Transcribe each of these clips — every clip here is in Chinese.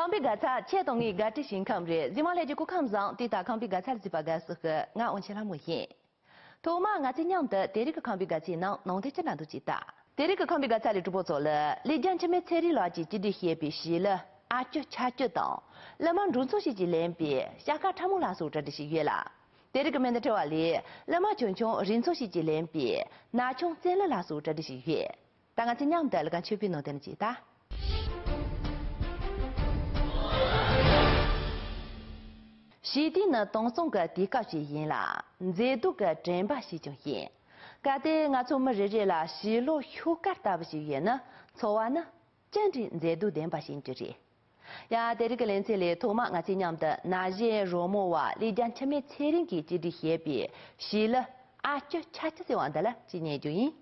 康比嘎查切东伊嘎提新康瑞，今晚来就顾康上对打康比嘎查的这把个是个俺问起来没现。头嘛俺今年的第一个康比嘎技能，弄得这哪都记得。第一个康比嘎查的主播做了，你讲前面菜里垃圾记得些别洗了，啊就吃就当，那么run出去就两边，下个他们拉手这的是月啦。第二个面的这话里，那么穷穷人出去就两边，那穷真了拉手这的是月，但俺今年的那个区别弄得记得。西地呢，东送个地高些人啦，这都个真把西就人。噶的我从么日日啦，西路休个大不些人呢，错完呢，真的这都真把心就人。呀，在这个人这里，头嘛我今年的那些罗木哇，里将前面车人给记的些别，西了啊就恰恰就完的了，今年就赢。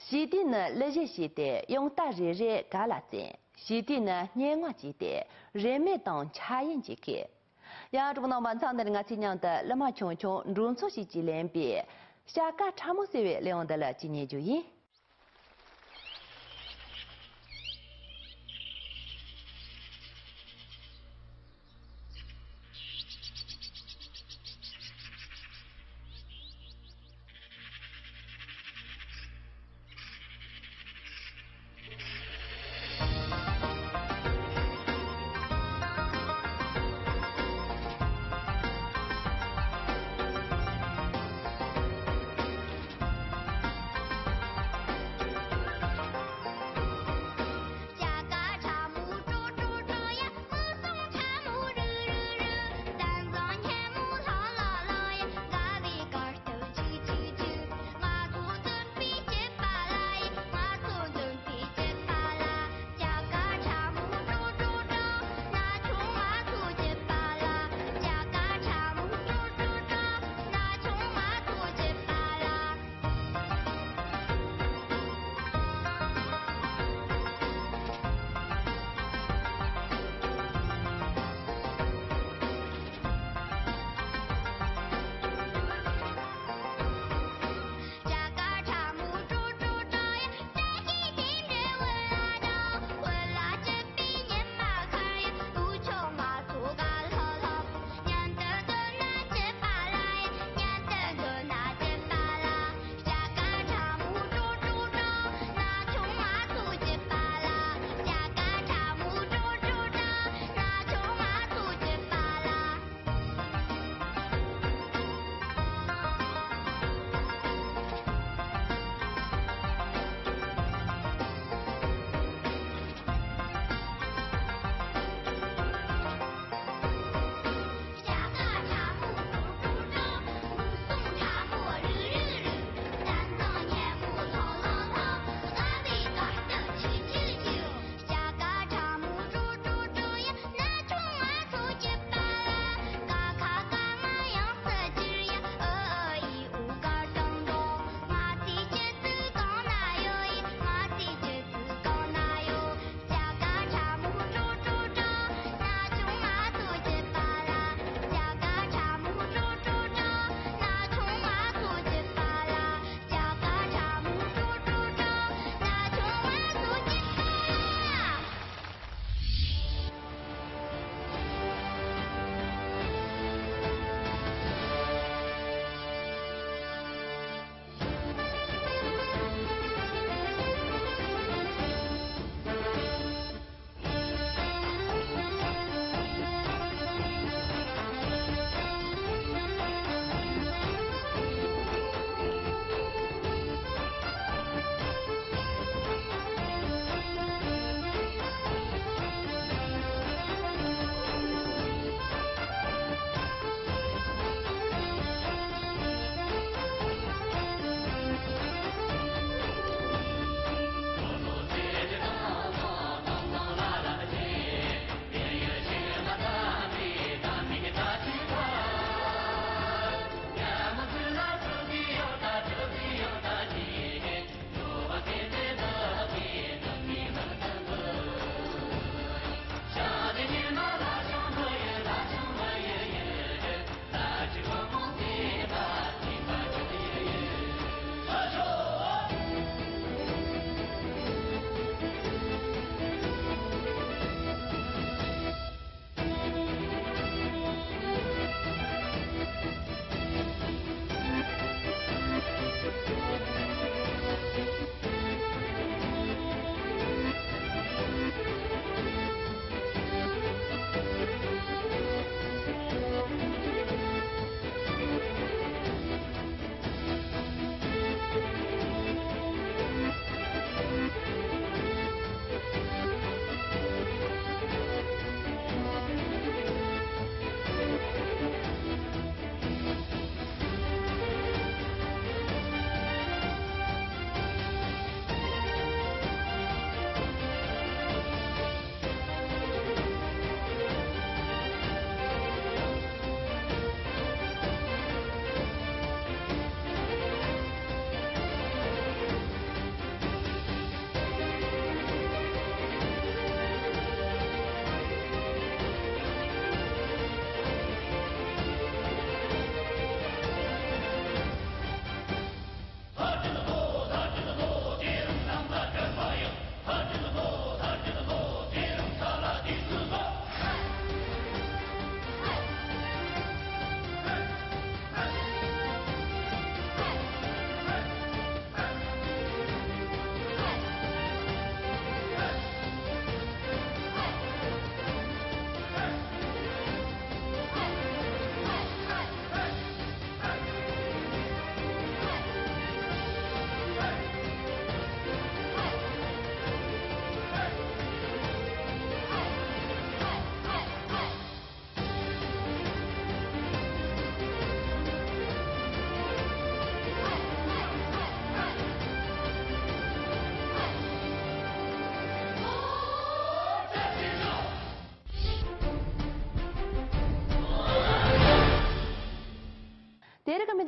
西地呢，日日西的用大日日嘎拉针，西地呢年我记得人们当茶饮几个。呀，这不能晚上的我今年的那么穷穷，农村是几两边，下个茶木岁月两的了今年就赢。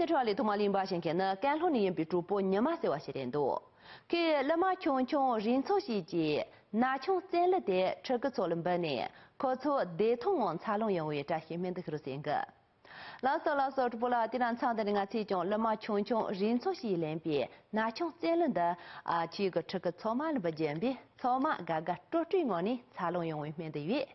的出来，同马林巴先看呢，甘露你也比主播你妈些话些点多。给那么穷人潮细节，拿穷攒了的这个做人本呢，靠出大通往茶龙因为这些面的可是个。老早主播了，第二场的那个其中，那么穷人潮细两边，拿穷攒了的这个草马了不见边，草马嘎嘎多追我呢，茶龙因为面的月。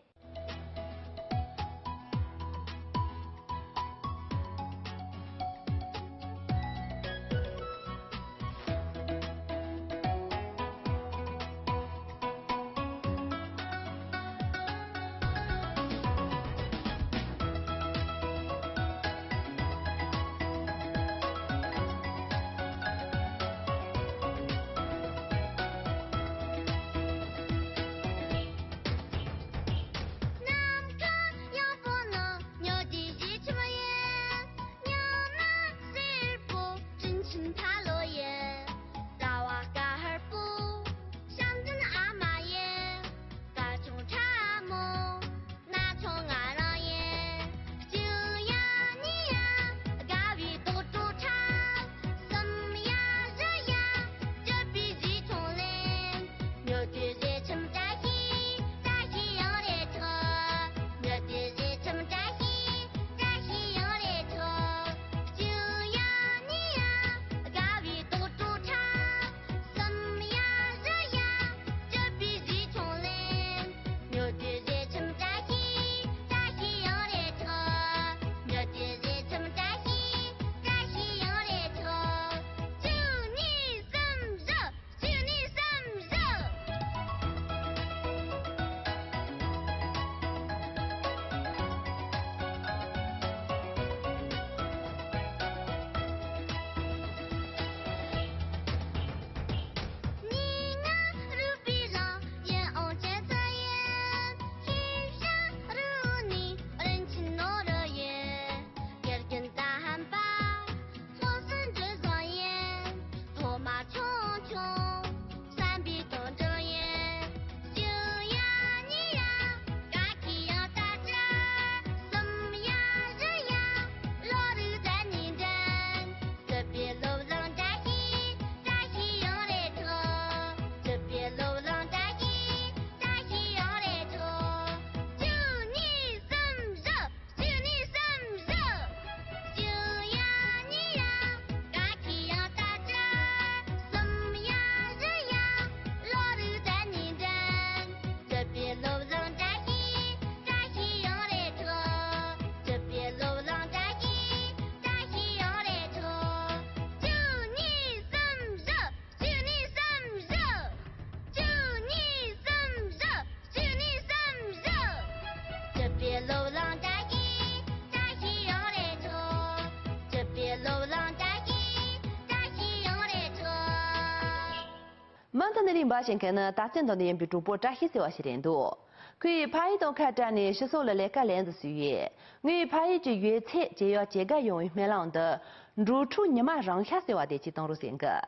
满堂的林巴先看呢，大正当的人比主播扎黑色话些点多。可以拍一道开展呢，是说了来个两子岁月，我拍一句粤菜就要这个用于买浪的，如出你妈让下色话的去当入先个。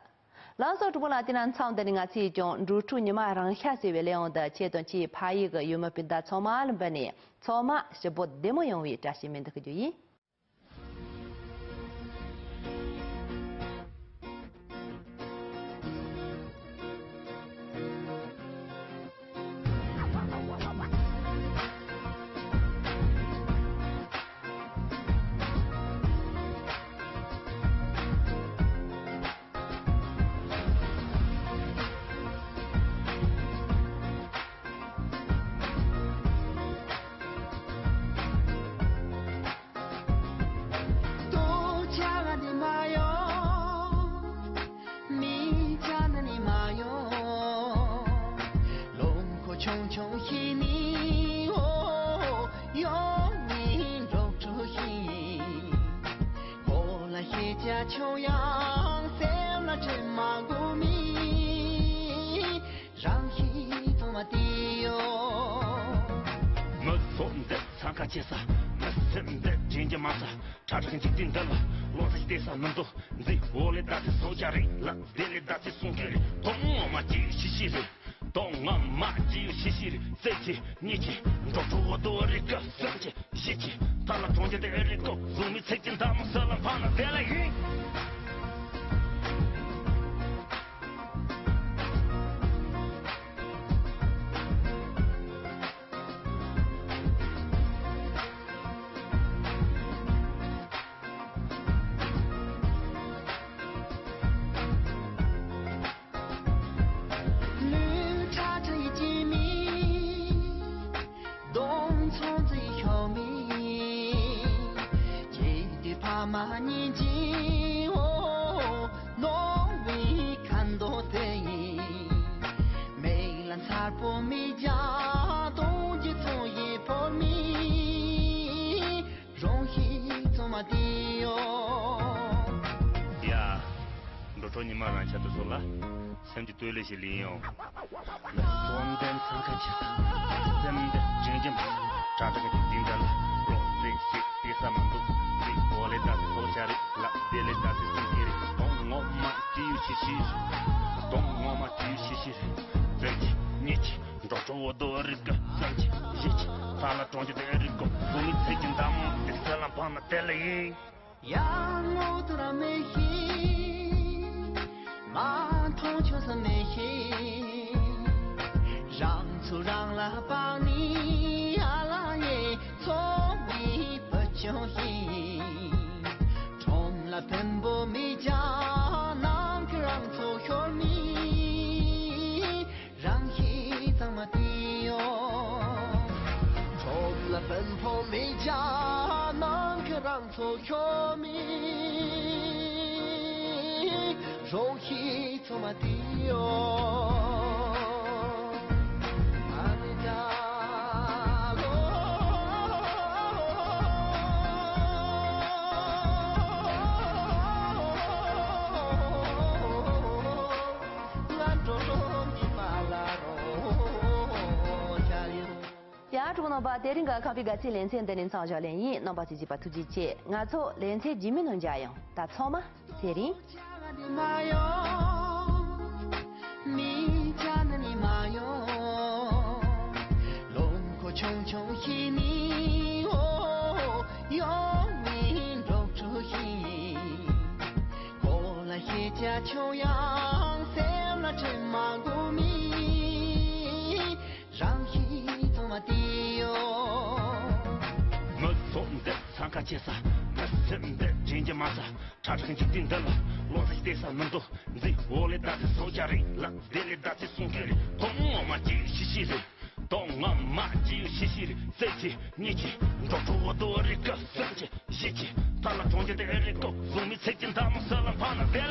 老早主播啦，第二场的那个其中，如出你妈让下色为两的阶段去拍一个有没变得草马了不呢？草马是不怎么用于这些面的个注意。秋阳三了芝麻谷米，让一多么地哟。没错的，参加节啥？没真的，今天马上查查看今天的了。我在街上能做，你我来打的送家里，了，别来打的送给你，同我嘛继续洗人。东我妈只有细细的在起你起，找出我多一个生气一起，他那中间的二个，从没猜见他们色狼怕那再来云。说你马上下就说了，想就对了些利用。那双蛋参加起啥？咱们的真正不扎这个就定在了。若这些第三门路，对我来打是手下的，那别来打是身体的。懂我嘛只有些细事，懂我嘛只有些细事。在起你起，找着我多一个生气一起，他那中间的一个，我们最近他们的色狼帮那带来耶。让我都让没戏。满头全是内心，让出让了帮你呀啦耶，从未不就行，从来奔波没家，哪个让出学迷，让一怎么的哟，从来奔波没家，哪个让出学迷。容易怎么的哟？呀，中国把电影个咖啡个七连线的连上教练员，那把自己把突击切，俺错连线几名能家用，打错吗？谢林。妈哟，你家那里妈哟，龙过穷穷一你哦，有命肉出息，过来一家秋阳，三了真马古米，让一怎么的哟？我从的参加介绍。真的真正马上，查着很紧定的了。落在地上门头，你我来打的手家人，让别来打的送给你。懂我嘛只有细细的，懂我嘛只有细细的。在起你起，找出我多一个生气一起，他那中间的二个，从没猜见他们色狼怕那再来。